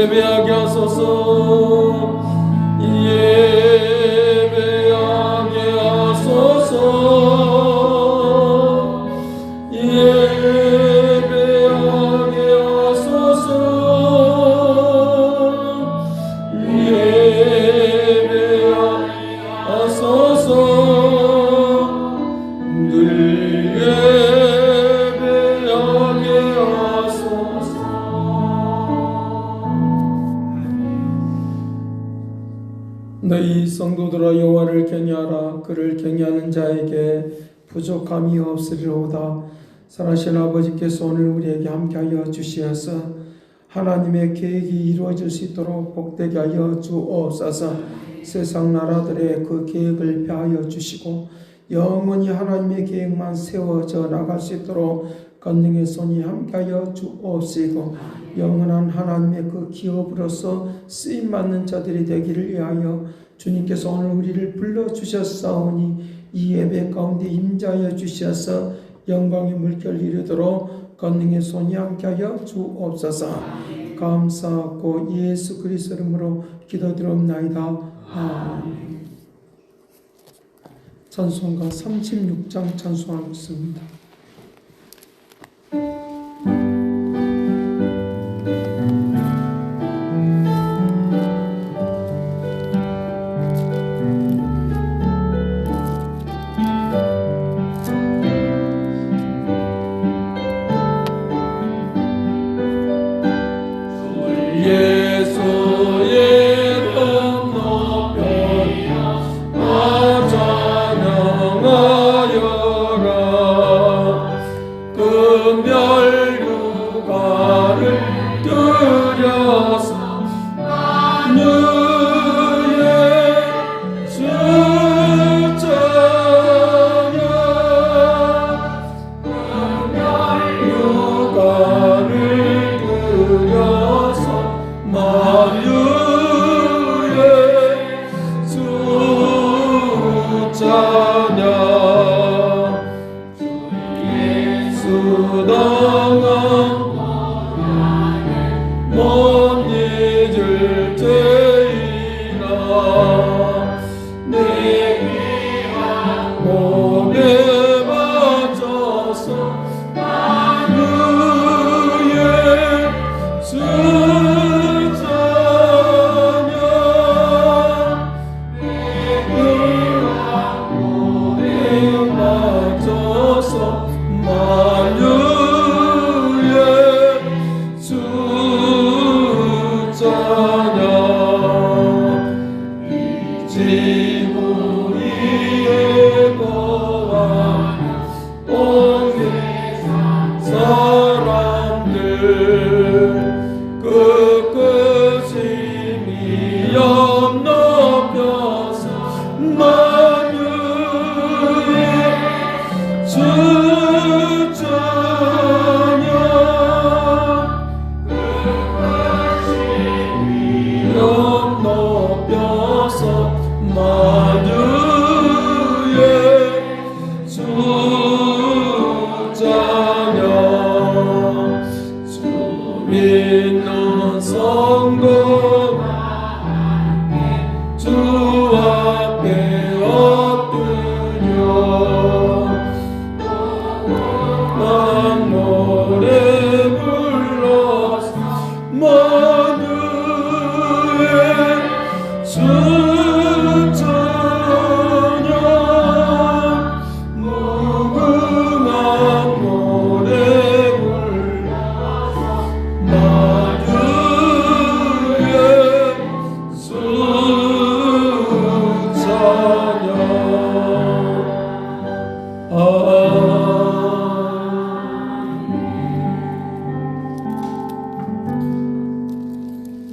예배하게 하소서. 예배하게 하소서. 예배하게 하소서. 예배하게 하소서. 늘 예배하게 하소서. 너희 성도들아 여호와를 경외하라. 그를 경외하는 자에게 부족함이 없으리로다. 살아계신 아버지께서 오늘 우리에게 함께하여 주시어서 하나님의 계획이 이루어질 수 있도록 복되게 하여 주옵소서. 세상 나라들의 그 계획을 폐하여 주시고 영원히 하나님의 계획만 세워져 나갈 수 있도록 권능의 손이 함께하여 주옵시고 영원한 하나님의 그 기업으로서 쓰임받는 자들이 되기를 위하여 주님께서 오늘 우리를 불러주셨사오니 이 예배 가운데 임자하여 주셔서 영광의 물결 이루도록 권능의 손이 함께하여 주옵소서. 감사하고 예수 그리스도 이름으로 기도드리옵나이다. 아멘. 찬송가 36장 찬송하겠습니다.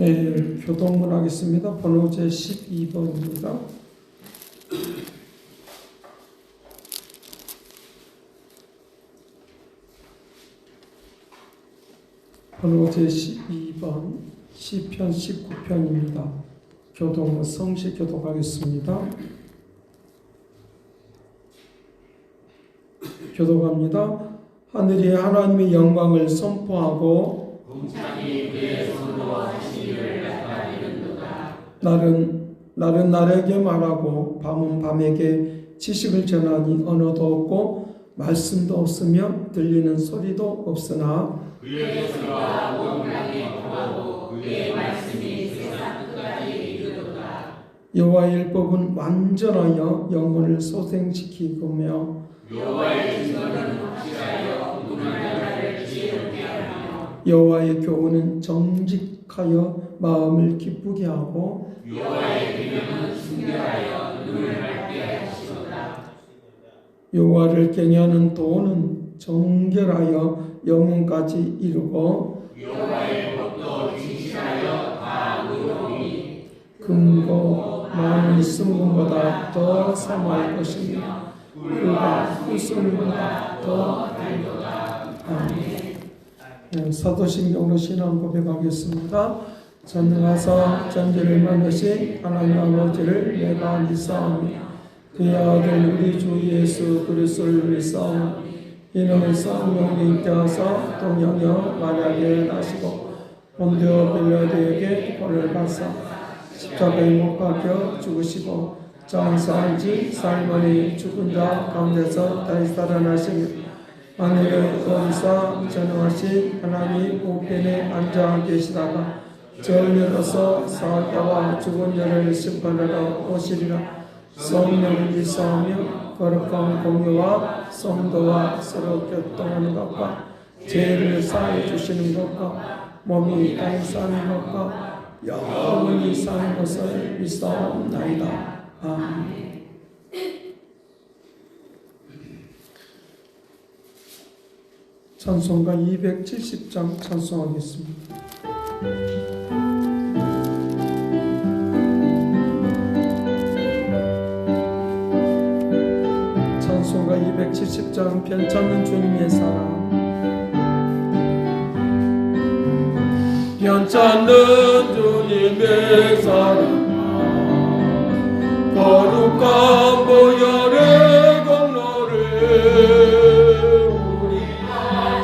네, 교동문 하겠습니다. 번호 제 12번입니다. 번호 제 12번 시편 19편입니다. 교동문 성시 교독하겠습니다. 교독합니다. 하늘이 하나님의 영광을 선포하고 공창이 그의 손으로 하신 일을 나타내는도다. 날은 날에게 말하고 밤은 밤에게 지식을 전하니 언어도 없고 말씀도 없으며 들리는 소리도 없으나 그의 소리가 온 땅에 통하고 그의 말씀이 세상 끝까지 이르도다. 여호와의 율법은 완전하여 영혼을 소생시키고며 여호와의 증거는 확실하여 눈을 자를 지혜롭게 하며 여호와의 교훈은 정직하여 마음을 기쁘게 하고 여호와의 계명은 순결하여 눈을 밝게 하시도다. 여호와를 경외하는 도는 정결하여 영혼까지 이루고 여호와의 법도 진실하여 다 의로우니 금고 많은 순금보다 더 sam할 것이며 꿀과 꿀송이보다 더 달도다. 아멘. 사도신경으로 신앙 고백하겠습니다. 전능하사 전지를 만드신 하나님 아버지를 내가 믿사오며 그의 아들 우리 주 예수 그리스도를 믿사오며 이는 성령이 인자하사 동양여 만약에 나시고 본디오 빌라도에게 벌을 받사 십자가에 못 박혀 죽으시고 장사한 지 살머니 죽은 자 가운데서 다시 살아나시며 하늘을 거기서 전능하신 하나님 우편에 앉아 계시다가 전열어서 사자와 죽은 자를 심판하러 오시리라. 성령을 믿사오며 거룩한 공유와 성도와 서로 교통하는 것과 죄를 사해 주시는 것과 몸이 땅에 사는 것과 영원히 사는 것을 믿사옵나이다. 아멘. 찬송가 270장 찬송하겠습니다. 찬송가 270장 편찮는 주님의 사랑. 편찮는 주님의 사랑 거룩한 보혈의 공로를 우리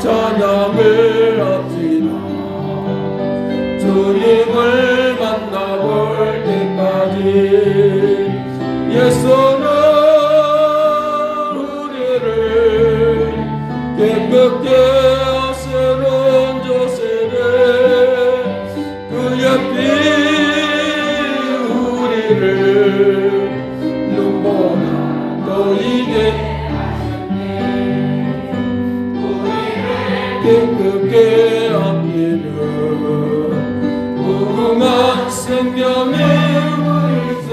찬양을 합시다. 주님을 만나볼 때까지 예수는 우리를 깨끗게 하시는 조세를 그의 피 우리를 눈보라 너희에게 깨끗게 하기를 무궁한 생명의 물새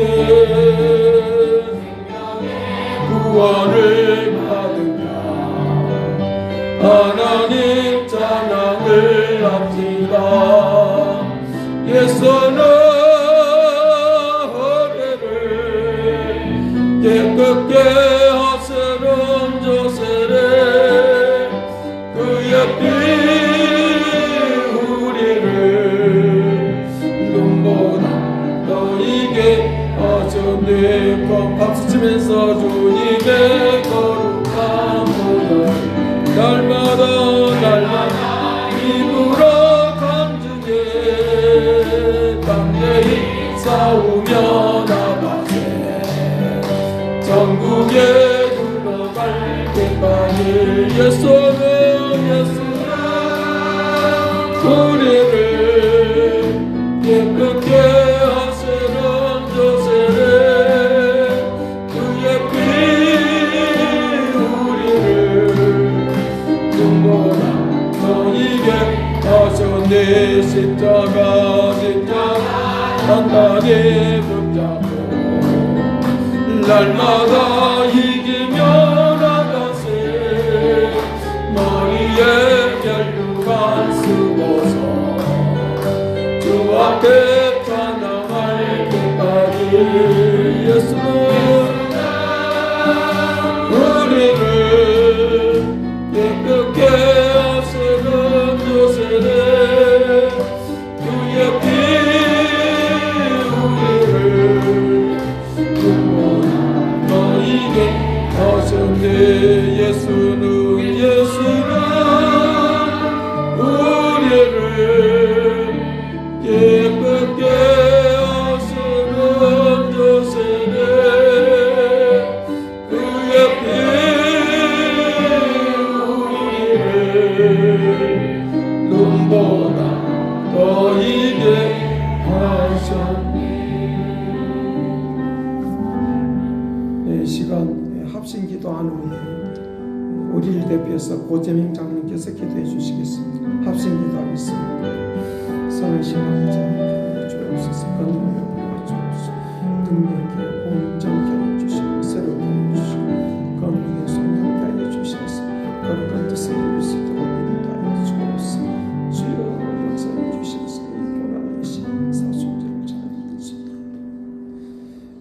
구원을 받은 자 하나님 찬양을 합시다. 예수는 깨끗게 하시는 조세를 그의 피 우리를 눈보다 너희에게 하셨네. 박수치면서 주님의 거룩한 보혈 날마다 입으로 간증해 담대히 싸우며 나가세 전국에 흘러갈 때까지 예수는 우리를 깨끗게 하시는 조세를 그의 피 우리를 눈보라 너희에게 하셨네. 십자가 단단히 붙잡고 날마다 이기며 나가세 머리에 멸류관 쓰고서 주 앞에 대표해서 고재명 장로님께서 기도해 주시겠습니다. 합심 기도하겠습니다. 살아계신 아버지 주옵소서. 건강을 베풀어 주옵소서. 능력에 온전케 하여 주시고 새롭게 하여 주시고 건강에 손잡게 하여 주셔서 거룩한 뜻을 이룰 수 있도록 인도하여 주옵소서. 주여 역사해 주셔서 이 고난의 사순절을 잘 이길 수 있도록.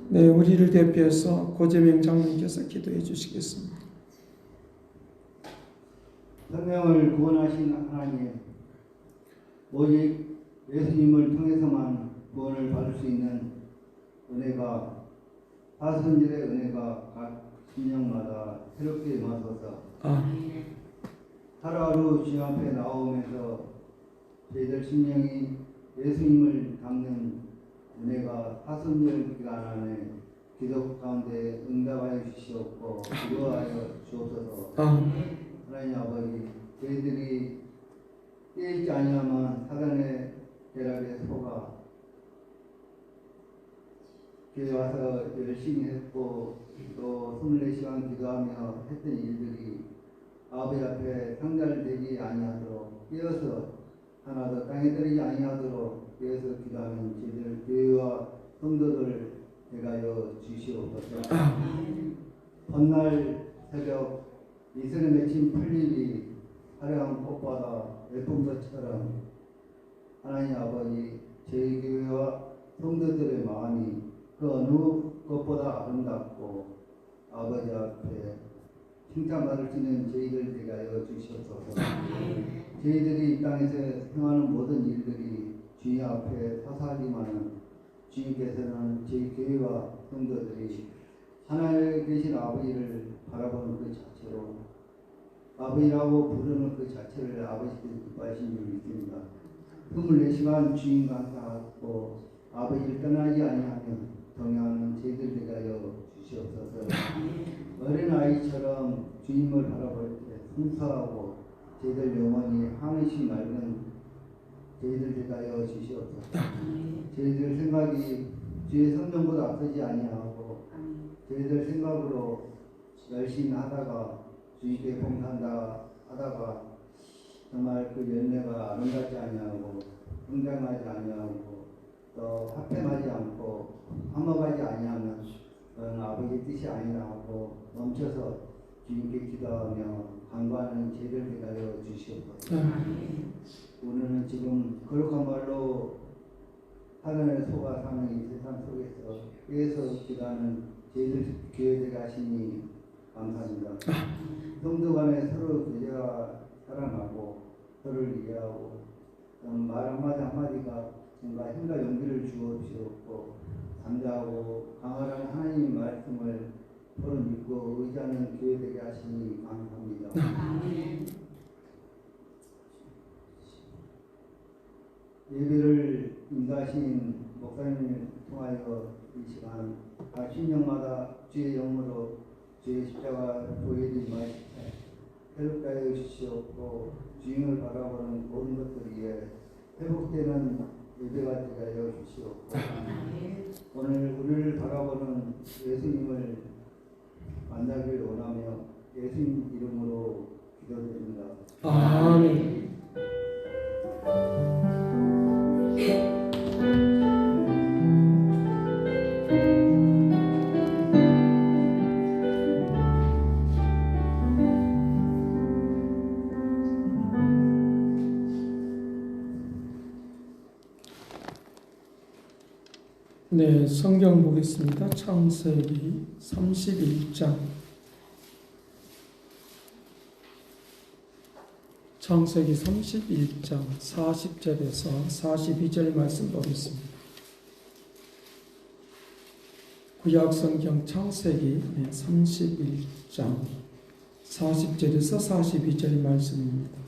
네, 우리를 대표해서 고재명 장로님께서 기도해 주시겠습니다. 생명을 구원하신 하나님, 오직 예수님을 통해서만 구원을 받을 수 있는 은혜가, 사순절의 은혜가 각 신령마다 새롭게 임하소서. 하루하루 주님 앞에 나오면서 저희들 심령이 예수님을 닮는 은혜가 사순절 기간 안에 기도 가운데 응답하여 주시옵고 기도하여 주옵소서. 하나님 아버지, 저희들이 깨있지 아니하면 사단의 계략에 속아 교회 와서 열심히 했고 또 24시간 기도하며 했던 일들이 아버지 앞에 상달되지 아니하도록 깨어서 하나도 땅에 떨어지지 아니하도록 깨어서 기도하는 저희들 교회와 성도들 대가여 주시옵소서. 번날 새벽 이슬에 맺힌 풀잎이 화려한 꽃보다 예쁜 것처럼 하나님 아버지, 저희 교회와 성도들의 마음이 그 어느 것보다 아름답고 아버지 앞에 칭찬받을 수 있는 저희들 되게 하여 주시옵소서. 저희들이 이 땅에서 행하는 모든 일들이 주님 앞에 사사하지만 주님께서는 저희 교회와 성도들이 하나님에 계신 아버지를 바라보는 그 자체로 아버지라고 부르는 그 자체를 아버지께서 기뻐하신 줄 믿습니다. 24시간 주님 감사하고 아버지를 떠나지 아니하면 동행하는 저희들 되가여 주시옵소서. 어린아이처럼 주님을 바라볼 때 순수하고 저희들 영혼이 하늘씩 맑은 저희들 되가여 주시옵소서. 저희들 생각이 주의 성령보다 앞서지 아니하고 저희들 생각으로 열심히 하다가 주님께 봉사한다 하다가 정말 그 열매가 아름답지 아니하고 흥장하지 아니하고 또 합템하지 않고 화목하지 아니하면 그건 아버지 뜻이 아니라 하고 멈춰서 주님께 기도하며 간구하는 죄를 대하여 주시옵소서. 우리는 지금 거룩한 말로 사단의 속아 사는 이 세상 속에서 깨어서 기도하는 죄를 교회되게 하시니 감사합니다. 성도 간에 서로 교제가 살아나고 서로를 이해하고 말 한마디 한마디가 뭔가 힘과 용기를 주옵시옵고 담대하고 강하는 하나님의 말씀을 서로 믿고 의지하는 교회 되게 하시니 감사합니다. 예배를 인도하신 목사님을 통하여 이 시간 각 신령마다 주의 영으로 주의 십자가 보여드린 말씀 회복하게 하여 주시옵고 주님을 바라보는 모든 것들 위해 회복되는 예배가 되게 하여 주시옵고 오늘 우리를 바라보는 예수님을 만나길 원하며 예수님 이름으로 기도드립니다. 아멘. 네, 성경 보겠습니다. 창세기 31장. 창세기 31장 40절에서 42절 말씀 보겠습니다. 구약 성경 창세기 31장 40절에서 42절 말씀입니다.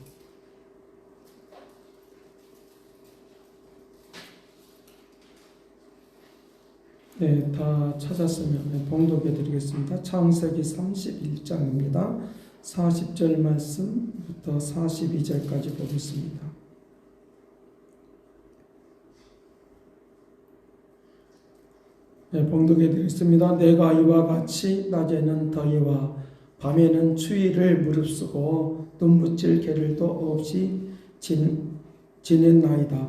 네, 다 찾았으면 봉독해 드리겠습니다. 창세기 31장입니다. 40절 말씀부터 42절까지 보겠습니다. 네, 봉독해 드리겠습니다. 내가 이와 같이 낮에는 더위와 밤에는 추위를 무릅쓰고 돈 묻힐 겨를도 없이 지냈나이다.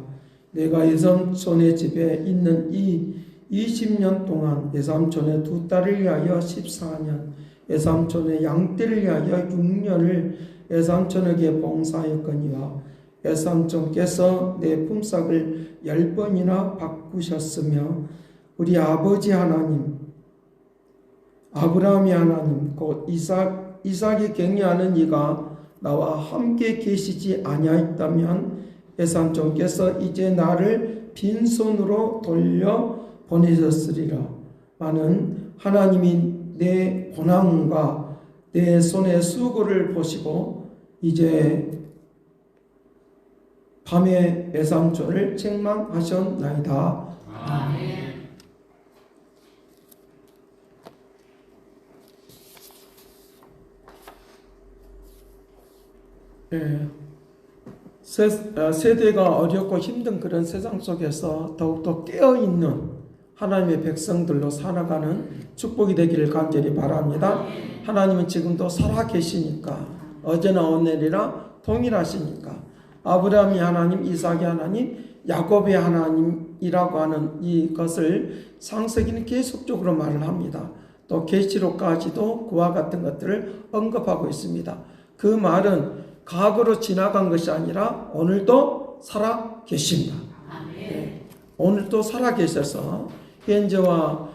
내가 외삼촌의 집에 있는 이 20년 동안 외삼촌의 두 딸을 위하여 14년, 외삼촌의 양떼를 위하여 6년을 외삼촌에게 봉사하였거니와 외삼촌께서 내 품삯을 10번이나 바꾸셨으며 우리 아버지 하나님, 아브라함의 하나님, 곧 이삭이 경외하는 이가 나와 함께 계시지 아니하였다면 외삼촌께서 이제 나를 빈손으로 돌려 보내셨으리라. 나는 하나님이 내 고난과 내 손의 수고를 보시고 이제 밤에 외삼촌을 책망하셨나이다. 아멘. 세대가 어렵고 힘든 그런 세상 속에서 더욱더 깨어있는 하나님의 백성들로 살아가는 축복이 되기를 간절히 바랍니다. 하나님은 지금도 살아계시니까 어제나 오늘이라 동일하시니까 아브라함이 하나님, 이삭이 하나님, 야곱의 하나님이라고 하는 이것을 창세기는 계속적으로 말을 합니다. 또 계시록까지도 그와 같은 것들을 언급하고 있습니다. 그 말은 과거로 지나간 것이 아니라 오늘도 살아 계십니다. 네. 오늘도 살아 계셔서 현재와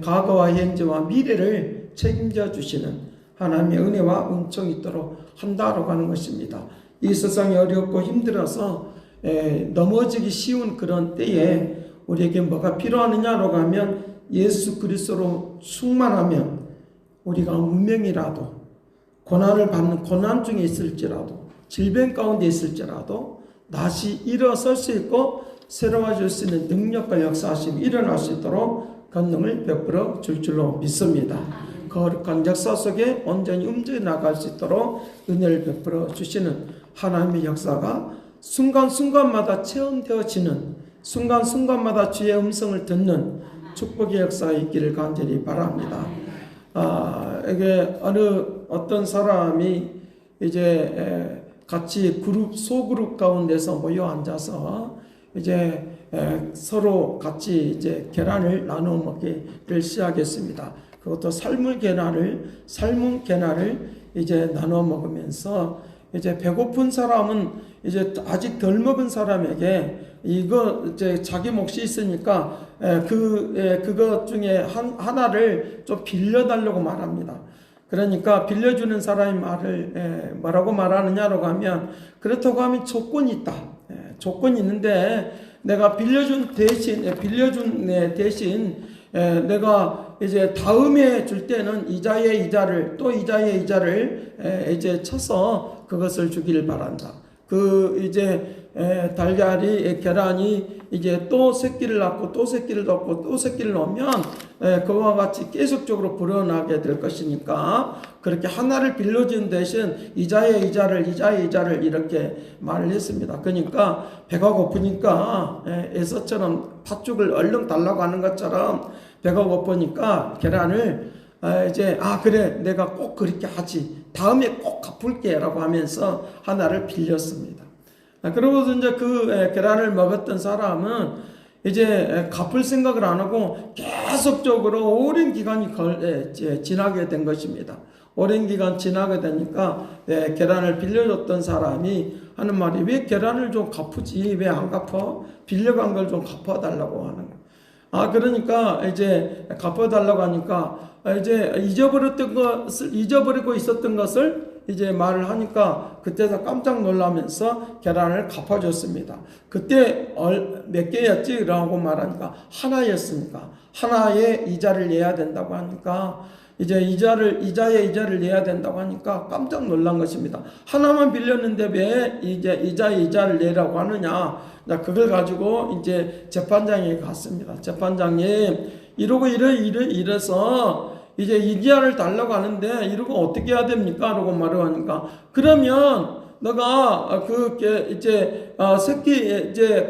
과거와 현재와 미래를 책임져 주시는 하나님의 은혜와 은총이 있도록 한다고 하는 것입니다. 이 세상이 어렵고 힘들어서 넘어지기 쉬운 그런 때에 우리에게 뭐가 필요하느냐라고 하면 예수 그리스도로 충만하면 우리가 무명이라도 고난을 받는 고난 중에 있을지라도 질병 가운데 있을지라도 다시 일어설 수 있고 새로워질 수 있는 능력과 역사하심이 일어날 수 있도록 권능을 베풀어 줄 줄로 믿습니다. 거룩한 역사 속에 온전히 움직여 나갈 수 있도록 은혜를 베풀어 주시는 하나님의 역사가 순간순간마다 체험되어지는 순간순간마다 주의 음성을 듣는 축복의 역사가 있기를 간절히 바랍니다. 이게 어떤 사람이 이제 같이 소그룹 가운데서 모여 앉아서 이제 서로 같이 이제 계란을 나눠 먹기를 시작했습니다. 그것도 삶은 계란을 이제 나눠 먹으면서 이제 배고픈 사람은 이제 아직 덜 먹은 사람에게 이거 이제 자기 몫이 있으니까 그것 중에 하나를 좀 빌려달라고 말합니다. 그러니까 빌려주는 사람이 말을 뭐라고 말하느냐라고 하면 그렇다고 하면 조건이 있다. 조건이 있는데 내가 빌려준 대신 내가 이제 다음에 줄 때는 이자의 이자를 또 이자의 이자를 이제 쳐서 그것을 주기를 바란다. 그 이제 계란이 이제 또 새끼를 낳고 또 새끼를 낳고 또 새끼를 낳으면 그와 같이 계속적으로 불어나게 될 것이니까 그렇게 하나를 빌려준 대신 이자의 이자를 이렇게 말을 했습니다. 그러니까 배가 고프니까 에서처럼 팥죽을 얼른 달라고 하는 것처럼 배가 고프니까 계란을 이제 그래 내가 꼭 그렇게 하지 다음에 꼭 갚을게 라고 하면서 하나를 빌렸습니다. 그러고서 이제 그 계란을 먹었던 사람은 이제 갚을 생각을 안 하고 계속적으로 오랜 기간이 지나게 된 것입니다. 오랜 기간 지나게 되니까 계란을 빌려줬던 사람이 하는 말이 왜 계란을 좀 갚으지 왜 안 갚아? 빌려간 걸 좀 갚아달라고 하는 거예요. 그러니까 이제 갚아달라고 하니까 이제 잊어버리고 있었던 것을 이제 말을 하니까 그때서 깜짝 놀라면서 계란을 갚아줬습니다. 그때 몇 개였지? 라고 말하니까 하나였으니까 하나의 이자를 내야 된다고 하니까 이제 이자의 이자를 내야 된다고 하니까 깜짝 놀란 것입니다. 하나만 빌렸는데 왜 이제 이자의 이자를 내라고 하느냐? 그걸 가지고 이제 재판장에 갔습니다. 재판장님 이래서 이제 이자를 달라고 하는데 이러고 어떻게 해야 됩니까? 라고 말을 하니까 그러면 너가 이제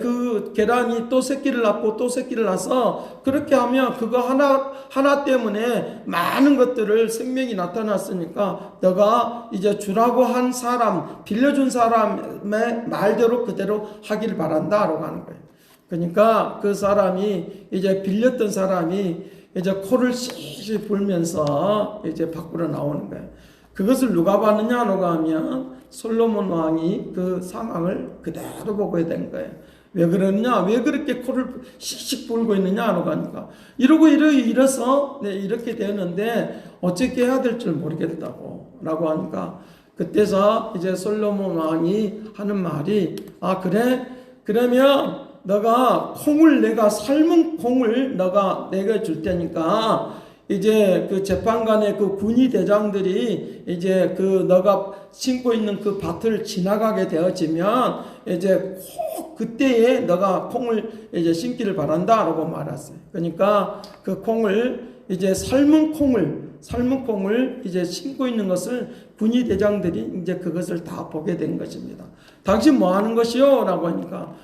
그 계란이 또 새끼를 낳고 또 새끼를 낳아서 그렇게 하면 그거 하나 때문에 많은 것들을 생명이 나타났으니까 너가 이제 주라고 한 사람, 빌려준 사람의 말대로 그대로 하기를 바란다라고 하는 거예요. 그러니까 그 사람이 이제 빌렸던 사람이 이제 코를 실실 불면서 이제 밖으로 나오는 거예요. 그것을 누가 봤느냐라고 하면 솔로몬 왕이 그 상황을 그대로 보게 된 거예요. 왜 그러느냐? 왜 그렇게 코를 씩씩 불고 있느냐라고 하니까 이래서 이렇게 되는데 어떻게 해야 될 줄 모르겠다고 라고 하니까 그때서 이제 솔로몬 왕이 하는 말이 그래? 그러면 너가 삶은 콩을 내가 줄 테니까 이제 그 재판관의 그 군의 대장들이 이제 그 너가 심고 있는 그 밭을 지나가게 되어지면 이제 꼭 그때에 너가 콩을 이제 심기를 바란다라고 말했어요. 그러니까 그 콩을 이제 삶은 콩을 이제 심고 있는 것을 군의 대장들이 이제 그것을 다 보게 된 것입니다. 당신 뭐 하는 것이요? 라고 하니까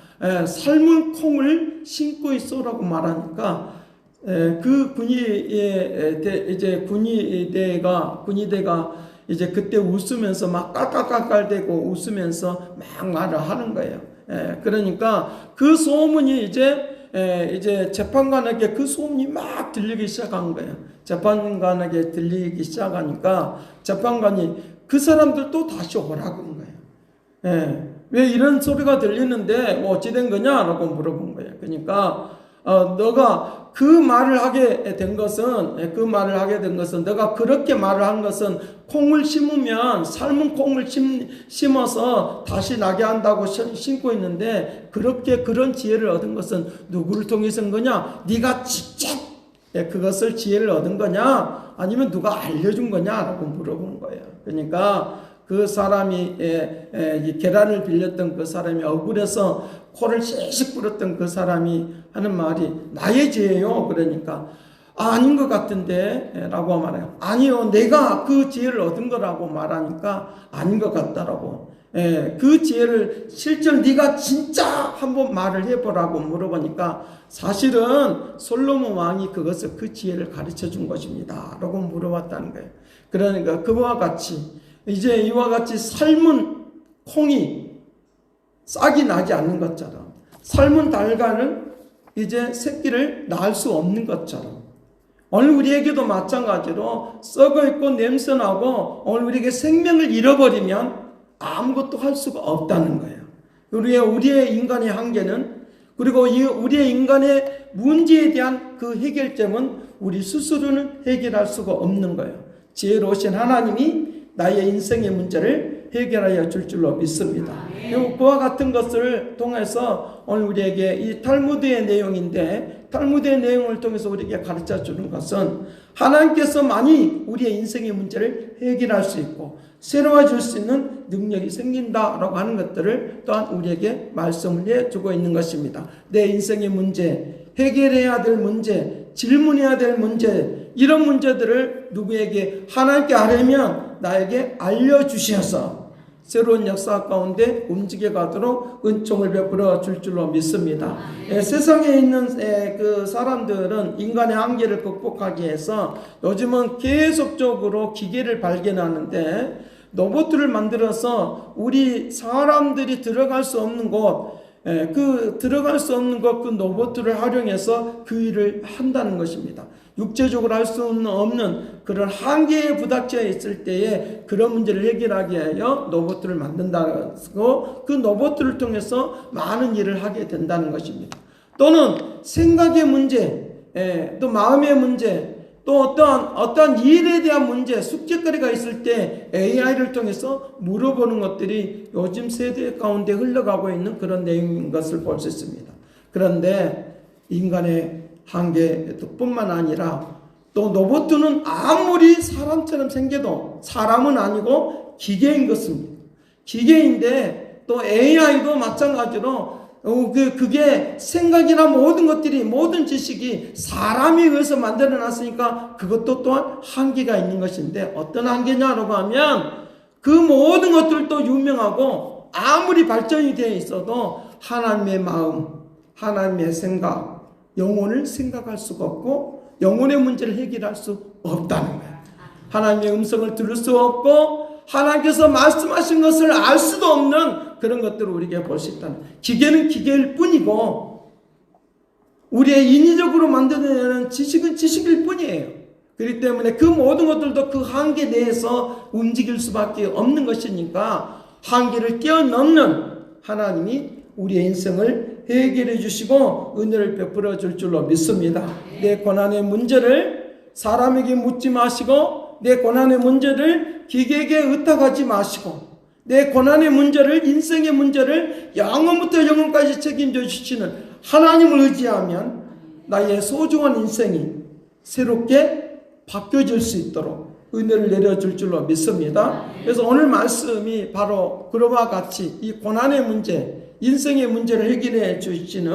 삶은 콩을 심고 있어라고 말하니까 그 군의대가 이제 그때 웃으면서 막 깔깔깔깔대고 웃으면서 막 말을 하는 거예요. 그러니까 그 소문이 이제 재판관에게 그 소문이 막 들리기 시작한 거예요. 재판관에게 들리기 시작하니까 재판관이 그 사람들도 다시 오라고 한 거예요. 왜 이런 소리가 들리는데 뭐 어찌 된 거냐라고 물어본 거예요. 그러니까 너가 그 말을 하게 된 것은 너가 그렇게 말을 한 것은 콩을 심으면 삶은 콩을 심어서 다시 나게 한다고 심고 있는데 그런 지혜를 얻은 것은 누구를 통해서인 거냐? 네가 직접 그것을 지혜를 얻은 거냐? 아니면 누가 알려준 거냐라고 물어본 거예요. 그러니까 그 사람이 계란을 빌렸던 그 사람이 억울해서 코를 씩씩 불었던 그 사람이 하는 말이 나의 지혜요. 그러니까 아닌 것 같은데 라고 말해요. 아니요, 내가 그 지혜를 얻은 거라고 말하니까 아닌 것 같다라고. 그 지혜를 실제로 네가 진짜 한번 말을 해보라고 물어보니까 사실은 솔로몬 왕이 그 지혜를 가르쳐 준 것입니다 라고 물어봤다는 거예요. 그러니까 그와 같이 이제 이와 같이 삶은 콩이 싹이 나지 않는 것처럼 삶은 달걀은 이제 새끼를 낳을 수 없는 것처럼 오늘 우리에게도 마찬가지로 썩어있고 냄새나고 오늘 우리에게 생명을 잃어버리면 아무것도 할 수가 없다는 거예요. 우리의 인간의 한계는 그리고 우리의 인간의 문제에 대한 그 해결점은 우리 스스로는 해결할 수가 없는 거예요. 지혜로우신 하나님이 나의 인생의 문제를 해결하여 줄 줄로 믿습니다. 그와 같은 것을 통해서 오늘 우리에게 이 탈무드의 내용인데 탈무드의 내용을 통해서 우리에게 가르쳐 주는 것은 하나님께서 많이 우리의 인생의 문제를 해결할 수 있고 새로워질 수 있는 능력이 생긴다라고 하는 것들을 또한 우리에게 말씀을 해주고 있는 것입니다. 내 인생의 문제, 해결해야 될 문제, 질문해야 될 문제 이런 문제들을 누구에게 하나님께 하려면 나에게 알려주셔서 새로운 역사 가운데 움직여 가도록 은총을 베풀어 줄 줄로 믿습니다. 세상에 있는 그 사람들은 인간의 한계를 극복하기 위해서 요즘은 계속적으로 기계를 발견하는데 로봇을 만들어서 우리 사람들이 들어갈 수 없는 곳 그 로봇을 활용해서 그 일을 한다는 것입니다. 육체적으로 할 수 없는 그런 한계에 부닥쳐 있을 때에 그런 문제를 해결하기 위하여 로봇을 만든다고 그 로봇을 통해서 많은 일을 하게 된다는 것입니다. 또는 생각의 문제, 또 마음의 문제, 또 어떠한 일에 대한 문제, 숙제거리가 있을 때 AI를 통해서 물어보는 것들이 요즘 세대 가운데 흘러가고 있는 그런 내용인 것을 볼 수 있습니다. 그런데 인간의 한계뿐만 아니라 또 로봇은 아무리 사람처럼 생겨도 사람은 아니고 기계인 것입니다. 기계인데 또 AI도 마찬가지로 그게 생각이나 모든 것들이 모든 지식이 사람에 의해서 만들어 놨으니까 그것도 또한 한계가 있는 것인데 어떤 한계냐라고 하면 그 모든 것들도 유명하고 아무리 발전이 되어 있어도 하나님의 마음, 하나님의 생각, 영혼을 생각할 수가 없고 영혼의 문제를 해결할 수 없다는 거예요. 하나님의 음성을 들을 수 없고 하나님께서 말씀하신 것을 알 수도 없는 그런 것들을 우리에게 볼 수 있다는 거예요. 기계는 기계일 뿐이고 우리의 인위적으로 만들어내는 지식은 지식일 뿐이에요. 그렇기 때문에 그 모든 것들도 그 한계 내에서 움직일 수밖에 없는 것이니까 한계를 뛰어넘는 하나님이 우리의 인생을 해결해 주시고 은혜를 베풀어 줄 줄로 믿습니다. 내 고난의 문제를 사람에게 묻지 마시고 내 고난의 문제를 기계에게 의탁하지 마시고 내 고난의 문제를 인생의 문제를 영원부터 영원까지 책임져 주시는 하나님을 의지하면 나의 소중한 인생이 새롭게 바뀌어질 수 있도록 은혜를 내려줄 줄로 믿습니다. 그래서 오늘 말씀이 바로 그와 같이 이 고난의 문제, 인생의 문제를 해결해 주시는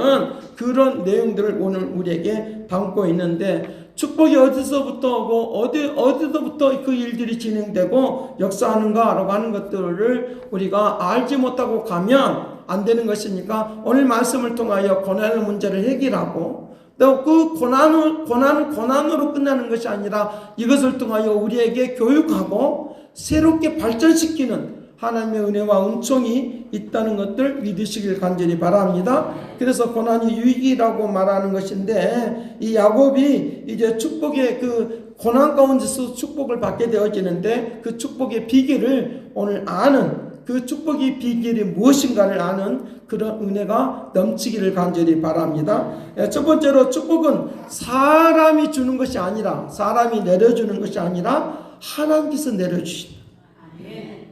그런 내용들을 오늘 우리에게 담고 있는데 축복이 어디서부터 오고 어디서부터 그 일들이 진행되고 역사하는가라고 하는 것들을 우리가 알지 못하고 가면 안 되는 것이니까 오늘 말씀을 통하여 고난의 문제를 해결하고 또 그 고난으로 끝나는 것이 아니라 이것을 통하여 우리에게 교육하고 새롭게 발전시키는 하나님의 은혜와 은총이 있다는 것들 믿으시길 간절히 바랍니다. 그래서 고난이 유익이라고 말하는 것인데 이 야곱이 이제 축복의 그 고난 가운데서 축복을 받게 되어지는데 그 축복의 비결을 오늘 아는 그 축복의 비결이 무엇인가를 아는 그런 은혜가 넘치기를 간절히 바랍니다. 첫 번째로 축복은 사람이 주는 것이 아니라 사람이 내려주는 것이 아니라 하나님께서 내려주신다.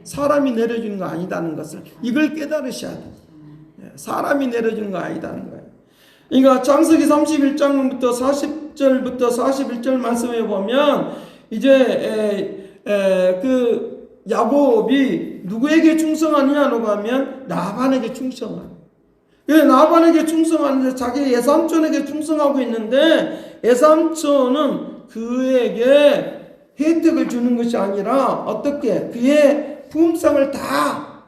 사람이 내려주는 거 아니다는 것을 이걸 깨달으셔야 돼요. 사람이 내려주는 거 아니다는 거예요. 그러니까 창세기 31장부터 40절부터 41절 말씀에 보면 이제 그 야곱이 누구에게 충성하느냐고 하면 라반에게 충성하는. 라반에게 충성하는데 자기 예삼촌에게 충성하고 있는데 예삼촌은 그에게 혜택을 주는 것이 아니라 어떻게 그의 품상을 다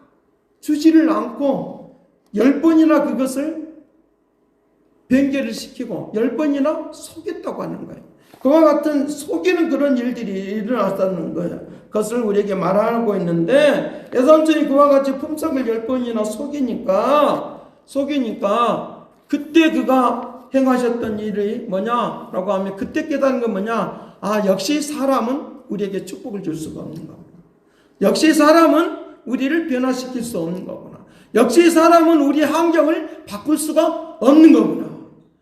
주지를 않고 10번이나 그것을 변개를 시키고 10번이나 속였다고 하는 거예요. 그와 같은 속이는 그런 일들이 일어났다는 거예요. 그것을 우리에게 말하고 있는데 예삼촌이 그와 같이 품삯을 10번이나 속이니까 그때 그가 행하셨던 일이 뭐냐라고 하면 그때 깨달은 건 뭐냐? 아, 역시 사람은 우리에게 축복을 줄 수가 없는 거구나. 역시 사람은 우리를 변화시킬 수 없는 거구나. 역시 사람은 우리 환경을 바꿀 수가 없는 거구나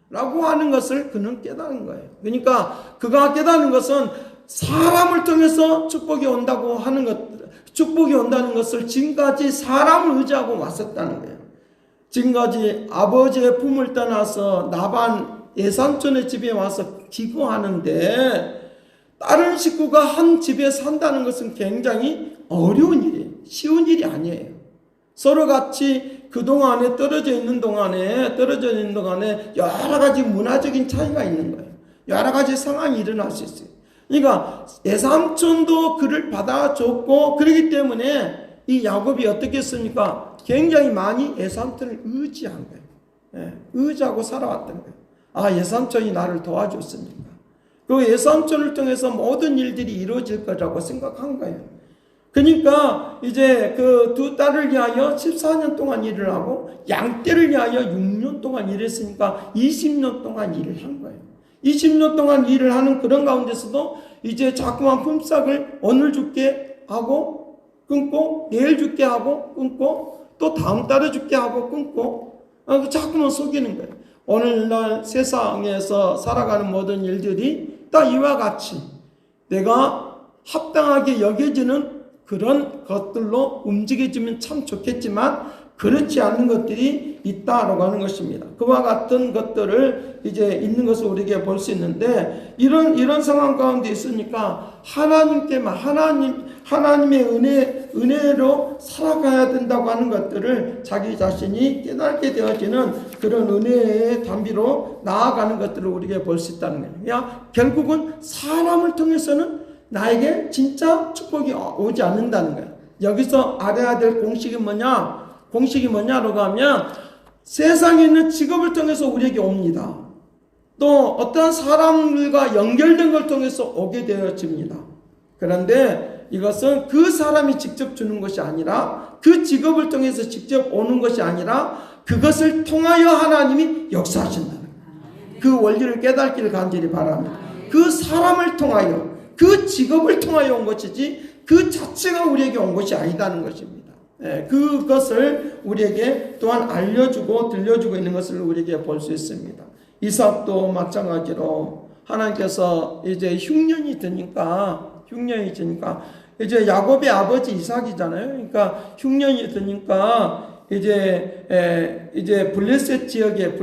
라고 하는 것을 그는 깨달은 거예요. 그러니까 그가 깨달은 것은 사람을 통해서 축복이 온다고 하는 것, 축복이 온다는 것을 지금까지 사람을 의지하고 왔었다는 거예요. 지금까지 아버지의 품을 떠나서 나반 예삼촌의 집에 와서 기거하는데 다른 식구가 한 집에 산다는 것은 굉장히 어려운 일이에요. 쉬운 일이 아니에요. 서로 같이 그동안에 떨어져 있는 동안에 여러 가지 문화적인 차이가 있는 거예요. 여러 가지 상황이 일어날 수 있어요. 그러니까 예삼촌도 그를 받아줬고 그렇기 때문에 이 야곱이 어떻게 했습니까? 굉장히 많이 예삼촌을 의지한 거예요. 의지하고 살아왔던 거예요. 아, 예삼촌이 나를 도와줬으니까. 그 예삼촌을 통해서 모든 일들이 이루어질 거라고 생각한 거예요. 그러니까 이제 그 두 딸을 위하여 14년 동안 일을 하고 양떼를 위하여 6년 동안 일했으니까 20년 동안 일을 한 거예요. 20년 동안 일을 하는 그런 가운데서도 이제 자꾸만 품삯을 오늘 줄게 하고 끊고 내일 줄게 하고 끊고 또 다음 달에 줄게 하고 끊고 자꾸만 속이는 거예요. 오늘날 세상에서 살아가는 모든 일들이 다 이와 같이 내가 합당하게 여겨지는 그런 것들로 움직여지면 참 좋겠지만 그렇지 않는 것들이 있다라고 하는 것입니다. 그와 같은 것들을 이제 있는 것을 우리에게 볼 수 있는데 이런 상황 가운데 있으니까 하나님의 은혜로 살아가야 된다고 하는 것들을 자기 자신이 깨닫게 되어지는 그런 은혜의 단비로 나아가는 것들을 우리에게 볼 수 있다는 거예요. 결국은 사람을 통해서는 나에게 진짜 축복이 오지 않는다는 거예요. 여기서 알아야 될 공식이 뭐냐? 공식이 뭐냐라고 하면 세상에 있는 직업을 통해서 우리에게 옵니다. 또 어떤 사람들과 연결된 걸 통해서 오게 되어집니다. 그런데 이것은 그 사람이 직접 주는 것이 아니라 그 직업을 통해서 직접 오는 것이 아니라 그것을 통하여 하나님이 역사하신다는 거예요. 그 원리를 깨닫기를 간절히 바랍니다. 그 사람을 통하여 그 직업을 통하여 온 것이지 그 자체가 우리에게 온 것이 아니다는 것입니다. 그것을 우리에게 또한 알려주고 들려주고 있는 것을 우리에게 볼 수 있습니다. 이삭도 마찬가지로 하나님께서 이제 흉년이 드니까 이제 야곱의 아버지 이삭이잖아요. 그러니까 흉년이 드니까 이제 블레셋 지역에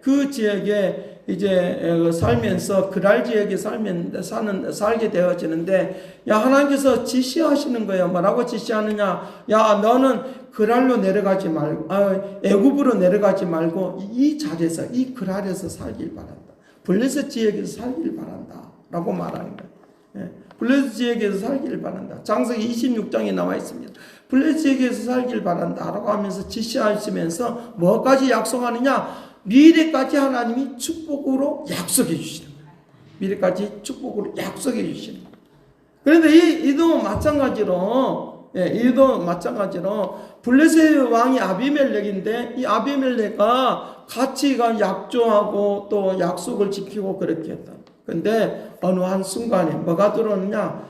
그 지역에 이제 살면서 그랄 지역에 살게 되어지는데, 야, 하나님께서 지시하시는 거예요. 뭐라고 지시하느냐? 야, 너는 그랄로 내려가지 말고, 애굽으로 내려가지 말고 이 자리에서, 이 그랄에서 살길 바란다. 블레셋 지역에서 살길 바란다. 라고 말하는 거예요. 블레셋 지역에서 살길 바란다. 장세기 26장에 나와 있습니다. 블레셋 지역에서 살길 바란다. 라고 하면서 지시하시면서 뭐까지 약속하느냐? 미래까지 하나님이 축복으로 약속해 주시는 거예요. 미래까지 축복으로 약속해 주시는 거예요. 그런데 이도 마찬가지로 블레셋 왕이 아비멜렉인데 이 아비멜렉과 같이 약조하고 또 약속을 지키고 그렇게 했다. 근데 어느 한 순간에 뭐가 들어오느냐?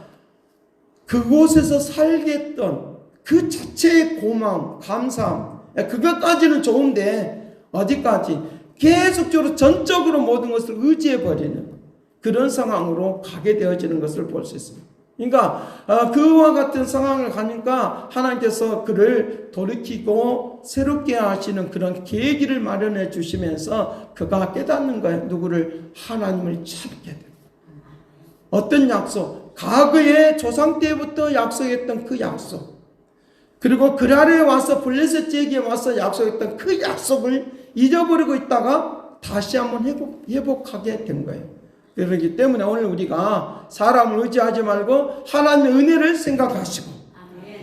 그곳에서 살겠던 그 자체의 고마움, 감사함, 그것까지는 좋은데 어디까지? 계속적으로 전적으로 모든 것을 의지해버리는 그런 상황으로 가게 되어지는 것을 볼 수 있습니다. 그러니까 그와 같은 상황을 가니까 하나님께서 그를 돌이키고 새롭게 하시는 그런 계기를 마련해 주시면서 그가 깨닫는 거예요. 누구를? 하나님을 찾게 돼요. 어떤 약속? 과거에 조상 때부터 약속했던 그 약속, 그리고 그랄에 와서 블레셋 지역에 와서 약속했던 그 약속을 잊어버리고 있다가 다시 한번 회복하게 된 거예요. 그렇기 때문에 오늘 우리가 사람을 의지하지 말고 하나님의 은혜를 생각하시고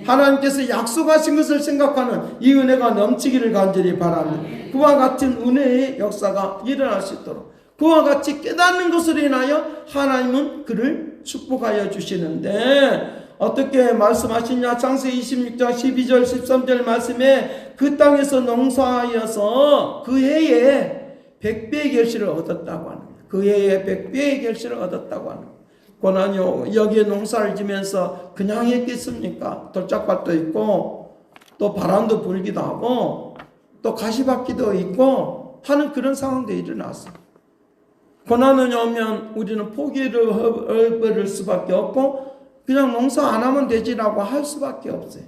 하나님께서 약속하신 것을 생각하는 이 은혜가 넘치기를 간절히 바랍니다. 그와 같은 은혜의 역사가 일어날 수 있도록, 그와 같이 깨닫는 것으로 인하여 하나님은 그를 축복하여 주시는데, 어떻게 말씀하시냐? 창세기 26장 12절 13절 말씀에 그 땅에서 농사하여서 그 해에 100배의 결실을 얻었다고 하는 거예요. 그 해에 100배의 결실을 얻었다고 하는 거예요. 고난이 여기에 농사를 지면서 그냥 했겠습니까? 돌짝밭도 있고 또 바람도 불기도 하고 또 가시밭기도 있고 하는 그런 상황도 일어났어요. 고난이 오면 우리는 포기를 해버릴 수밖에 없고 그냥 농사 안 하면 되지라고 할 수밖에 없어요.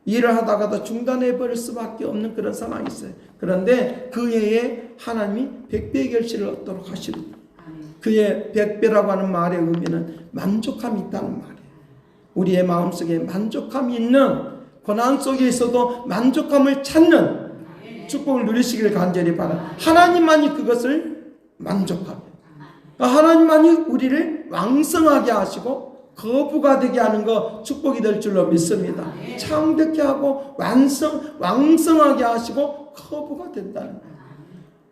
일을 하다가도 중단해버릴 수밖에 없는 그런 상황이 있어요. 그런데 그 해에 하나님이 100배의 결실을 얻도록 하십니다. 그의 100배라고 하는 말의 의미는 만족함이 있다는 말이에요. 우리의 마음속에 만족함이 있는, 고난 속에 있어도 만족함을 찾는 축복을 누리시기를 간절히 바랍니다. 하나님만이 그것을 만족하게, 하나님만이 우리를 왕성하게 하시고 거부가 되게 하는 거 축복이 될 줄로 믿습니다. 창대케 하고 왕성하게 하시고 거부가 된다는 거예요.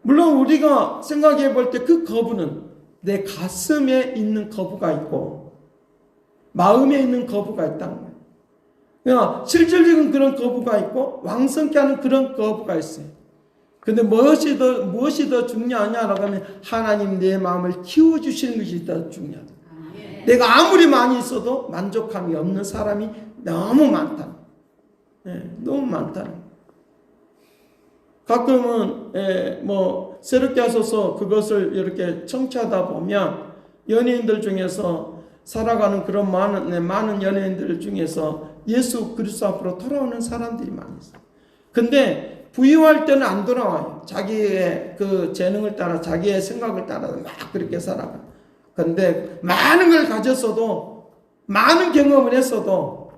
물론 우리가 생각해 볼 때 그 거부는 내 가슴에 있는 거부가 있고 마음에 있는 거부가 있다는 거예요. 그러니까 실질적인 그런 거부가 있고 왕성케 하는 그런 거부가 있어요. 근데 무엇이 더 중요하냐라고 하면 하나님 내 마음을 키워주시는 것이 더 중요하다. 내가 아무리 많이 있어도 만족함이 없는 사람이 너무 많다. 너무 많다. 가끔은 새롭게 하셔서 그것을 이렇게 청취하다 보면 연예인들 중에서 살아가는 그런 많은 연예인들 중에서 예수 그리스도 앞으로 돌아오는 사람들이 많이 있어요. 근데 부유할 때는 안 돌아와요. 자기의 그 재능을 따라, 자기의 생각을 따라 막 그렇게 살아가. 그런데 많은 걸 가졌어도, 많은 경험을 했어도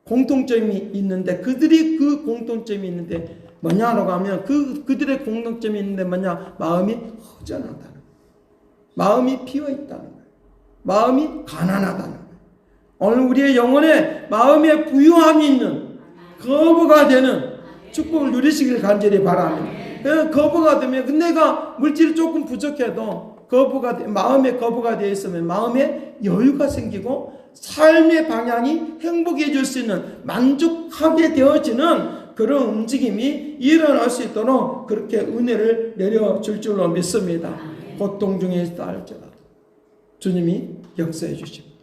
공통점이 있는데, 그들이 그 공통점이 있는데 뭐냐라고 하면 그들의 공통점이 있는데 뭐냐? 마음이 허전하다는 거예요. 마음이 비어있다는 거예요. 마음이 가난하다는 거예요. 오늘 우리의 영혼에 마음에 부유함이 있는 거부가 되는 축복을 누리시길 간절히 바랍니다. 거부가 되면 내가 물질이 조금 부족해도 마음에 거부가 되어 있으면 마음에 여유가 생기고 삶의 방향이 행복해질 수 있는 만족하게 되어지는 그런 움직임이 일어날 수 있도록 그렇게 은혜를 내려줄 줄로 믿습니다. 고통 중에 있다 할지라도 주님이 역사해 주십니다.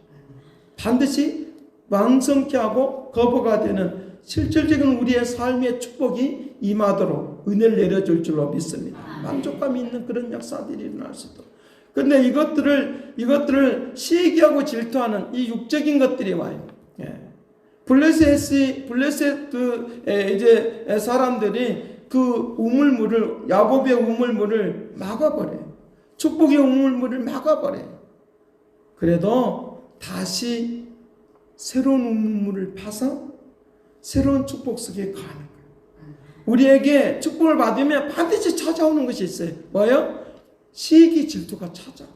반드시 왕성케 하고 거부가 되는 실질적인 우리의 삶의 축복이 임하도록 은혜를 내려줄 줄로 믿습니다. 만족감이 있는 그런 역사들이 일어날 수 있도록. 근데 이것들을 시기하고 질투하는 이 육적인 것들이 와요. 블레셋 이제 사람들이 그 우물물을, 야곱의 우물물을 막아버려요. 축복의 우물물을 막아버려요. 그래도 다시 새로운 우물물을 파서 새로운 축복 속에 가는 거예요. 우리에게 축복을 받으면 반드시 찾아오는 것이 있어요. 뭐예요? 시기 질투가 찾아와요.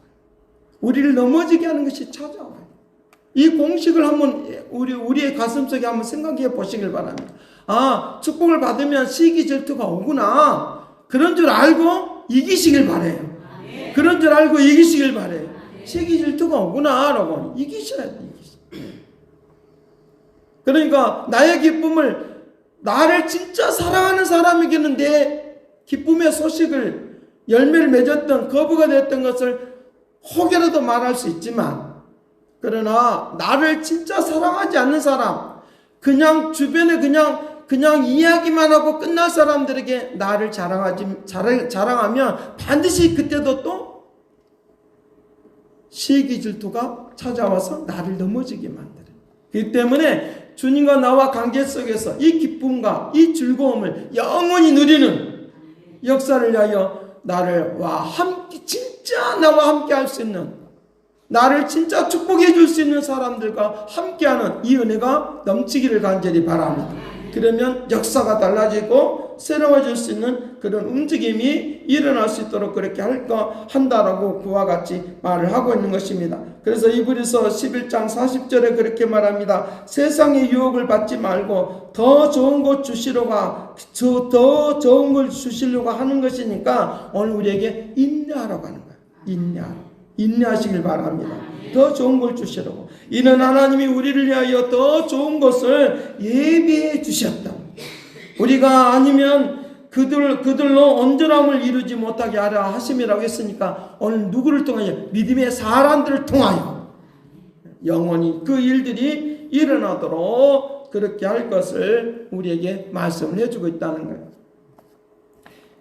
우리를 넘어지게 하는 것이 찾아와요. 이 공식을 한번 우리의 가슴속에 한번 생각해 보시길 바랍니다. 아, 축복을 받으면 시기 질투가 오구나. 그런 줄 알고 이기시길 바래요. 그런 줄 알고 이기시길 바래요. 시기 질투가 오구나 라고 이기셔야 돼요. 그러니까 나의 기쁨을, 나를 진짜 사랑하는 사람에게는 내 기쁨의 소식을, 열매를 맺었던, 거부가 됐던 것을 혹여라도 말할 수 있지만, 그러나 나를 진짜 사랑하지 않는 사람, 그냥 주변에 그냥 이야기만 하고 끝날 사람들에게 나를 자랑하면 반드시 그때도 또 시기 질투가 찾아와서 나를 넘어지게 만들어요. 그렇기 때문에 주님과 나와 관계 속에서 이 기쁨과 이 즐거움을 영원히 누리는 역사를 위하여 진짜 나와 함께 할 수 있는, 나를 진짜 축복해 줄 수 있는 사람들과 함께하는 이 은혜가 넘치기를 간절히 바랍니다. 그러면 역사가 달라지고 새로워질 수 있는 그런 움직임이 일어날 수 있도록 그렇게 한다라고 그와 같이 말을 하고 있는 것입니다. 그래서 이브리서 11장 40절에 그렇게 말합니다. 세상의 유혹을 받지 말고 더 좋은 것 더 좋은 걸 주시려고 하는 것이니까 오늘 우리에게 인내하라고 하는 거예요. 인내하시길 바랍니다. 더 좋은 걸 주시라고. 이는 하나님이 우리를 위하여 더 좋은 것을 예비해 주셨다. 우리가 아니면 그들로 온전함을 이루지 못하게 하라 하심이라고 했으니까 오늘 누구를 통하여? 믿음의 사람들을 통하여 영원히 그 일들이 일어나도록 그렇게 할 것을 우리에게 말씀을 해주고 있다는 거예요.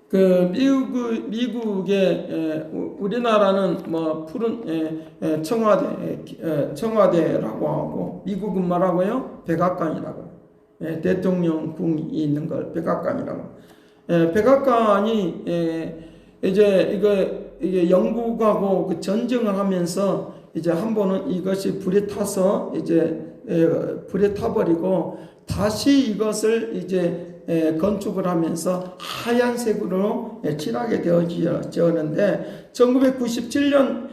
그 미국의 우리나라는 뭐 푸른 청와대라고 하고, 미국은 뭐라고요? 백악관이라고. 대통령궁이 있는 걸 백악관이라고. 백악관이 이게 영국하고 그 전쟁을 하면서 이제 한 번은 이것이 불에 타서 불에 타버리고 다시 이것을 이제 건축을 하면서 하얀색으로 칠하게 되어지었는데 1997년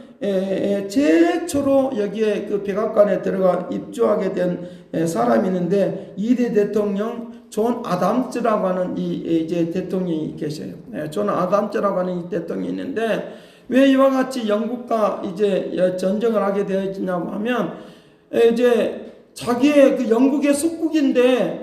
최초로 여기에 그 백악관에 들어가 입주하게 된 사람이 있는데 2대 대통령 존 아담스라고 하는 이제 대통령이 계셔요. 존 아담스라고 하는 이 대통령이 있는데 왜 이와 같이 영국과 이제 전쟁을 하게 되었냐고 하면 이제 자기의 그 영국의 속국인데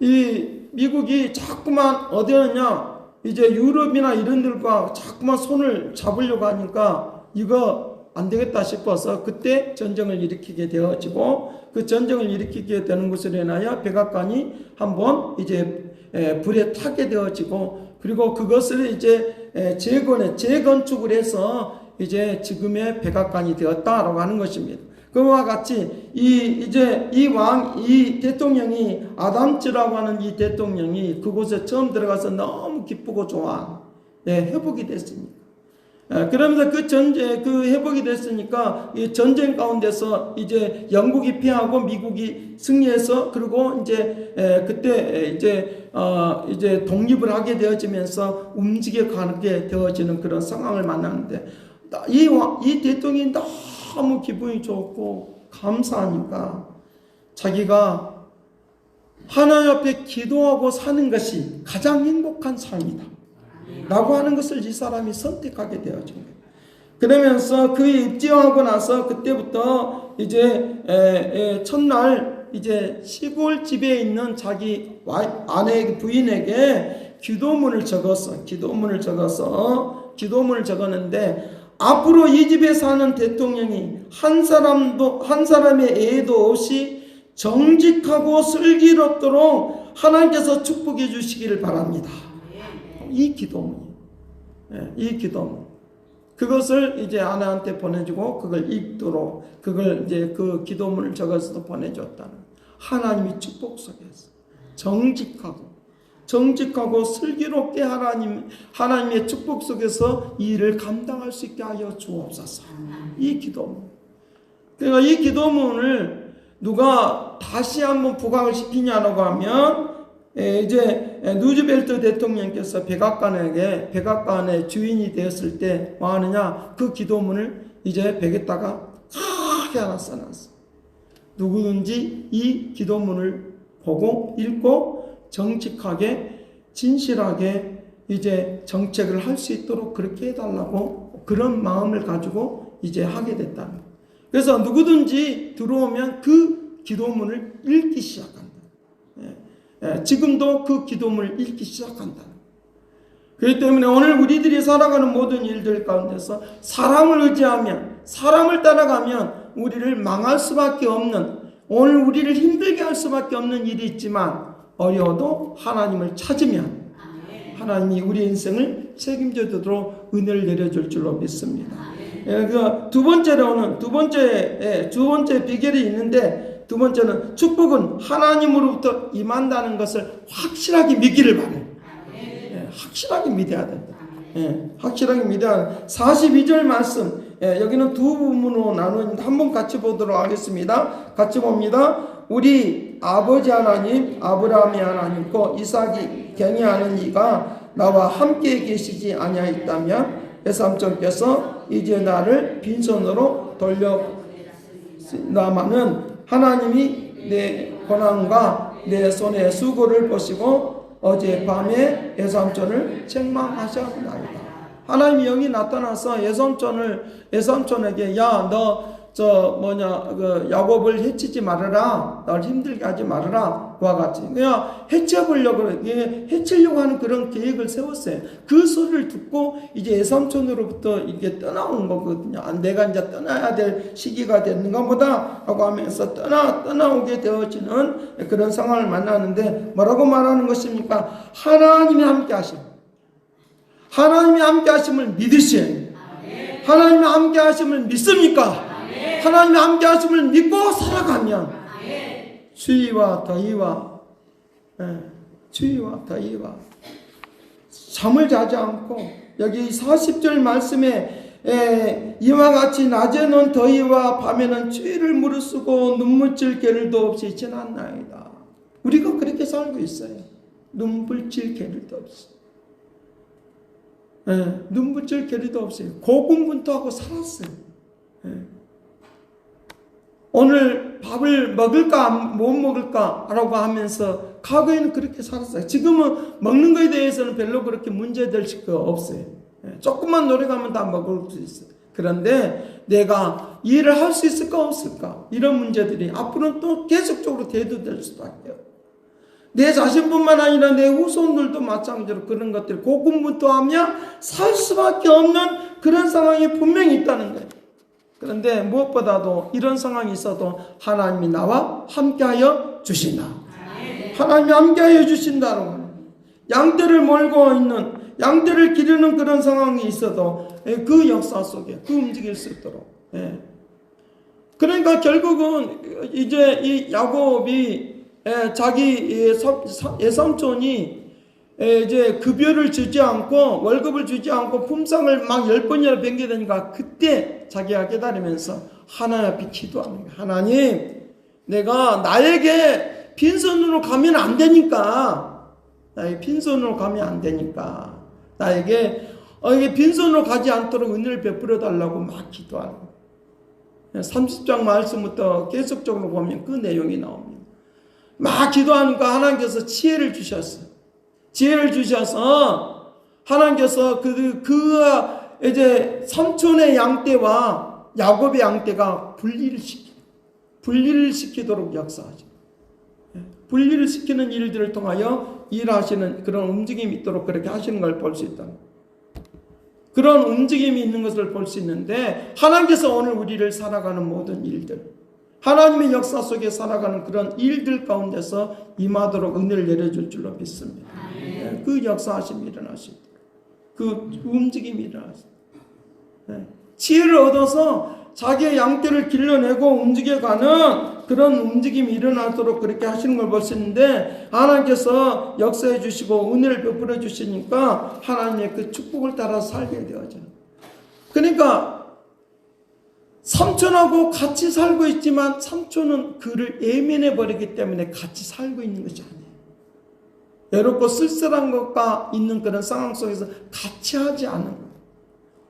이 미국이 자꾸만 어디였냐 이제 유럽이나 이런 데과 자꾸만 손을 잡으려고 하니까 이거 안 되겠다 싶어서 그때 전쟁을 일으키게 되어지고 그 전쟁을 일으키게 되는 것으로 인하여 백악관이 한번 이제 불에 타게 되어지고 그리고 그것을 이제 재건축을 해서 이제 지금의 백악관이 되었다라고 하는 것입니다. 그와 같이 이 대통령이 아담스라고 하는 이 대통령이 그곳에 처음 들어가서 너무 기쁘고 좋아 회복이 됐으니까. 그러면서 그 회복이 됐으니까 이 전쟁 가운데서 이제 영국이 패하고 미국이 승리해서 그리고 이제 그때 이제 독립을 하게 되어지면서 움직여 가게 되어지는 그런 상황을 만나는데 이 대통령이 너무 기분이 좋고 감사하니까 자기가 하나님 앞에 기도하고 사는 것이 가장 행복한 삶이다 라고 하는 것을 이 사람이 선택하게 되어진 거예요. 그러면서 그에 입지하고 나서 그때부터 이제 첫날 이제 시골 집에 있는 자기 아내 부인에게 기도문을 적었는데 앞으로 이 집에 사는 대통령이 한 사람의 애도 없이 정직하고 슬기롭도록 하나님께서 축복해 주시기를 바랍니다. 이 기도문. 그것을 이제 아내한테 보내주고 그걸 읽도록 그걸 이제 그 기도문을 적어서 보내줬다는 하나님의 축복 속에서 정직하고 슬기롭게 하나님의 축복 속에서 이 일을 감당할 수 있게 하여 주옵소서. 이 기도문. 그러니까 이 기도문을 누가 다시 한번 부각을 시키냐라고 하면 이제 누즈벨트 대통령께서 백악관의 주인이 되었을 때 뭐 하느냐, 그 기도문을 이제 벽에다가 크게 하나 써놨어. 누구든지 이 기도문을 보고 읽고 정직하게 진실하게 이제 정책을 할 수 있도록 그렇게 해달라고 그런 마음을 가지고 이제 하게 됐다는 거예요. 그래서 누구든지 들어오면 그 기도문을 읽기 시작한다. 지금도 그 기도문을 읽기 시작한다. 그렇기 때문에 오늘 우리들이 살아가는 모든 일들 가운데서 사람을 의지하며 사람을 따라가면 우리를 망할 수밖에 없는, 오늘 우리를 힘들게 할 수밖에 없는 일이 있지만 어려워도 하나님을 찾으면 하나님이 우리 인생을 책임져 주도록 은혜를 내려줄 줄로 믿습니다. 두 번째 비결이 있는데, 두 번째는 축복은 하나님으로부터 임한다는 것을 확실하게 믿기를 바래요. 확실하게 믿어야 된다. 확실하게 믿어야 된다. 42절 말씀, 여기는 두 부분으로 나누는데 한번 같이 보도록 하겠습니다. 같이 봅니다. 우리 아버지 하나님, 아브라함의 하나님과 이삭이 경외하는 이가 나와 함께 계시지 아니하였다면 에삼촌께서 이제 나를 빈손으로 돌려나마는 하나님이 내 고난과 내 손의 수고를 보시고 어젯밤에 에삼촌을 책망하셨나이다. 하나님이 여기 나타나서 에삼촌에게 야, 너 야곱을 해치지 말아라, 널 힘들게 하지 말아라, 그와 같이 그냥 해치려고 하는 그런 계획을 세웠어요. 그 소리를 듣고 이제 에삼촌으로부터 이게 떠나온 거거든요. 내가 이제 떠나야 될 시기가 됐는가 보다 라고 하면서 떠나오게 되어지는 그런 상황을 만나는데, 뭐라고 말하는 것입니까? 하나님이 함께 하심을 믿으시에요. 하나님이 함께 하심을 믿습니까? 하나님이 함께 하심을 믿고 살아가면 주의와 더위와 잠을 자지 않고, 여기 40절 말씀에 이와 같이 낮에는 더위와 밤에는 추위를 무릅쓰고 눈물질 겨를도 없이 지났나이다. 우리가 그렇게 살고 있어요. 눈물질 겨를도 없이. 눈물질 겨를도 없이 고군분투하고 살았어요. 오늘 밥을 먹을까 못 먹을까 라고 하면서 과거에는 그렇게 살았어요. 지금은 먹는 것에 대해서는 별로 그렇게 문제될 거 없어요. 조금만 노력하면 다 먹을 수 있어요. 그런데 내가 일을 할 수 있을까 없을까, 이런 문제들이 앞으로는 또 계속적으로 대두될 수밖에 없어요. 내 자신뿐만 아니라 내 후손들도 마찬가지로 그런 것들 고군분투하며 살 수밖에 없는 그런 상황이 분명히 있다는 거예요. 그런데 무엇보다도 이런 상황이 있어도 하나님이 나와 함께하여 주신다. 하나님이 함께하여 주신다고 하는, 양떼를 몰고 있는, 양떼를 기르는 그런 상황이 있어도 그 역사 속에 그 움직일 수 있도록. 그러니까 결국은 이제 이 야곱이 자기 예삼촌이 이제 급여를 주지 않고 월급을 주지 않고 품삯을 막 10번이나 변개되니까 그때 자기가 깨달으면서 하나님 앞에 기도하는 거예요. 하나님, 내가 나에게 빈손으로 가면 안 되니까, 나에게 빈손으로 가지 않도록 은혜를 베풀어 달라고 막 기도하는 거예요. 30장 말씀부터 계속적으로 보면 그 내용이 나옵니다. 막 기도하니까 하나님께서 지혜를 주셨어요. 지혜를 주셔서 하나님께서 이제 삼촌의 양떼와 야곱의 양떼가 분리를 시키도록 역사하죠. 분리를 시키는 일들을 통하여 일하시는 그런 움직임이 있도록 그렇게 하시는 걸 볼 수 있다. 그런 움직임이 있는 것을 볼 수 있는데, 하나님께서 오늘 우리를 살아가는 모든 일들, 하나님의 역사 속에 살아가는 그런 일들 가운데서 임하도록 은혜를 내려줄 줄로 믿습니다. 그 역사하심이 일어나시도록, 그 움직임이 일어나시도록, 지혜를 얻어서 자기의 양떼를 길러내고 움직여가는 그런 움직임이 일어나도록 그렇게 하시는 걸 볼 수 있는데, 하나님께서 역사해 주시고 은혜를 베풀어 주시니까 하나님의 그 축복을 따라 살게 되어져요. 그러니까 삼촌하고 같이 살고 있지만 삼촌은 그를 예민해 버리기 때문에 같이 살고 있는 것이 아니에요. 외롭고 쓸쓸한 것과 있는 그런 상황 속에서 같이 하지 않는 거예요.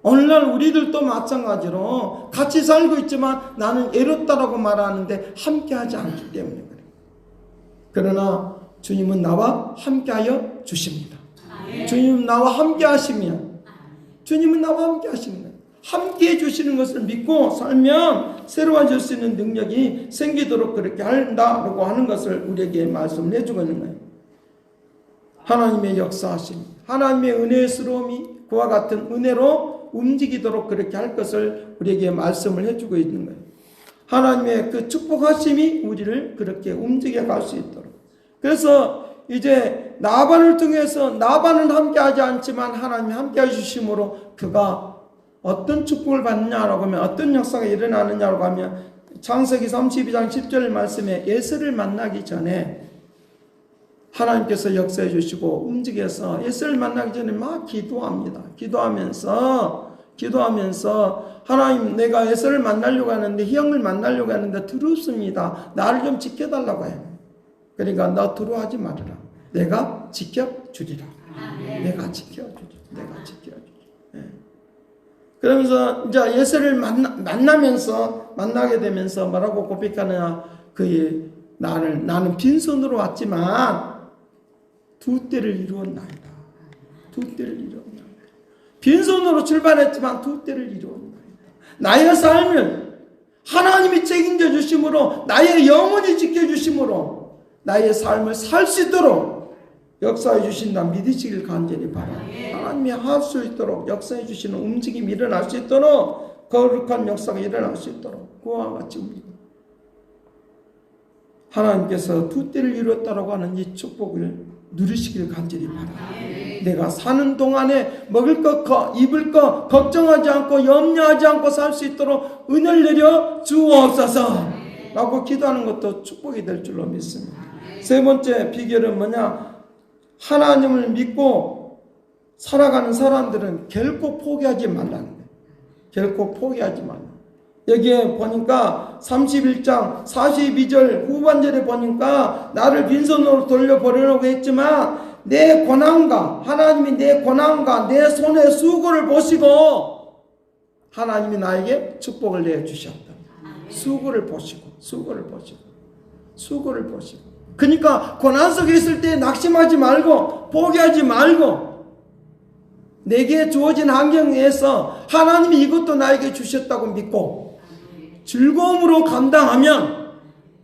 오늘날 우리들도 마찬가지로 같이 살고 있지만 나는 외롭다라고 말하는데 함께하지 않기 때문에 그래요. 그러나 주님은 나와 함께하여 주십니다. 주님은 나와 함께하시면, 주님은 나와 함께하시는 거예요. 함께해 주시는 것을 믿고 살면 새로워질 수 있는 능력이 생기도록 그렇게 한다라고 하는 것을 우리에게 말씀을 해주고 있는 거예요. 하나님의 역사하심, 하나님의 은혜스러움이 그와 같은 은혜로 움직이도록 그렇게 할 것을 우리에게 말씀을 해주고 있는 거예요. 하나님의 그 축복하심이 우리를 그렇게 움직여 갈 수 있도록. 그래서 이제 나반을 통해서, 나반은 함께하지 않지만 하나님이 함께해 주심으로 그가 어떤 축복을 받느냐라고 하면, 어떤 역사가 일어나느냐라고 하면, 창세기 32장 10절 말씀에 에서를 만나기 전에 하나님께서 역사해 주시고 움직여서 에서를 만나기 전에 막 기도합니다. 기도하면서 하나님, 내가 에서를 만나려고 하는데, 형을 만나려고 하는데 두렵습니다. 나를 좀 지켜달라고 해요. 그러니까 너 두려워하지 말아라. 내가 지켜주리라. 내가 지켜주리라. 그러면서 이제 에서를 만나게 되면서 뭐라고 고백하느냐, 나는 빈손으로 왔지만 두 때를 이루었나이다. 빈손으로 출발했지만 두 때를 이루었나이다. 나의 삶을 하나님이 책임져 주심으로, 나의 영혼이 지켜주심으로 나의 삶을 살 수 있도록 역사해 주신다 믿으시길 간절히 바랍니다. 하나님이 할 수 있도록 역사해 주시는 움직임이 일어날 수 있도록, 거룩한 역사가 일어날 수 있도록 그와 같이 움직입니다. 하나님께서 두 때를 이루었다라고 하는 이 축복을 누리시길 간절히 바랍니다. 내가 사는 동안에 먹을 것, 입을 것 걱정하지 않고 염려하지 않고 살 수 있도록 은혜를 내려 주옵소서 라고 기도하는 것도 축복이 될 줄로 믿습니다. 세 번째 비결은 뭐냐? 하나님을 믿고 살아가는 사람들은 결코 포기하지 말라는 거예요. 결코 포기하지 말라. 여기에 보니까 31장 42절 후반절에 보니까 나를 빈손으로 돌려보려고 했지만 내 고난과, 하나님이 내 고난과 내 손의 수고를 보시고 하나님이 나에게 축복을 내주셨다. 수고를 보시고. 그러니까 고난 속에 있을 때 낙심하지 말고 포기하지 말고 내게 주어진 환경에서 하나님이 이것도 나에게 주셨다고 믿고 즐거움으로 감당하면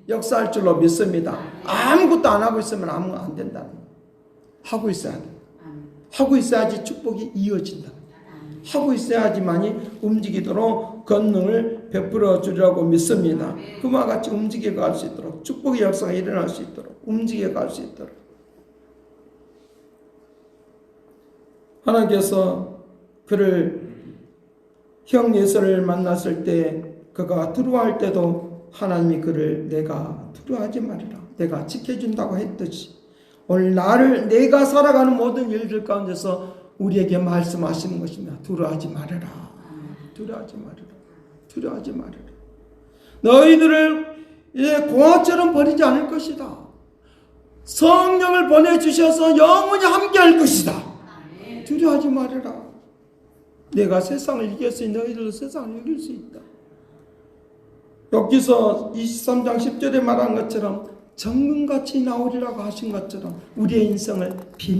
역사할 줄로 믿습니다. 아무것도 안 하고 있으면 아무 안 된다는 거예요. 하고 있어야 돼. 하고 있어야지 축복이 이어진다. 하고 있어야지만이 움직이도록 권능을 베풀어 주리라고 믿습니다. 그와 같이 움직여 갈 수 있도록, 축복의 역사가 일어날 수 있도록, 움직여 갈 수 있도록 하나님께서 그를 형 예서를 만났을 때 그가 두려워할 때도 하나님이 그를 내가 두려워하지 말아라, 내가 지켜준다고 했듯이 오늘 내가 살아가는 모든 일들 가운데서 우리에게 말씀하시는 것입니다. 두려워하지 말아라. 너희들을 이제 공화처럼 버리지 않을 것이다. 성령을 보내주셔서 영원히 함께할 것이다. 두려워하지 말아라. 내가 세상을 이겼으니 너희들도 세상을 이길 수 있다. 여기서 23장 10절에 말한 것처럼 정금같이 나오리라고 하신 것처럼 우리의 인생을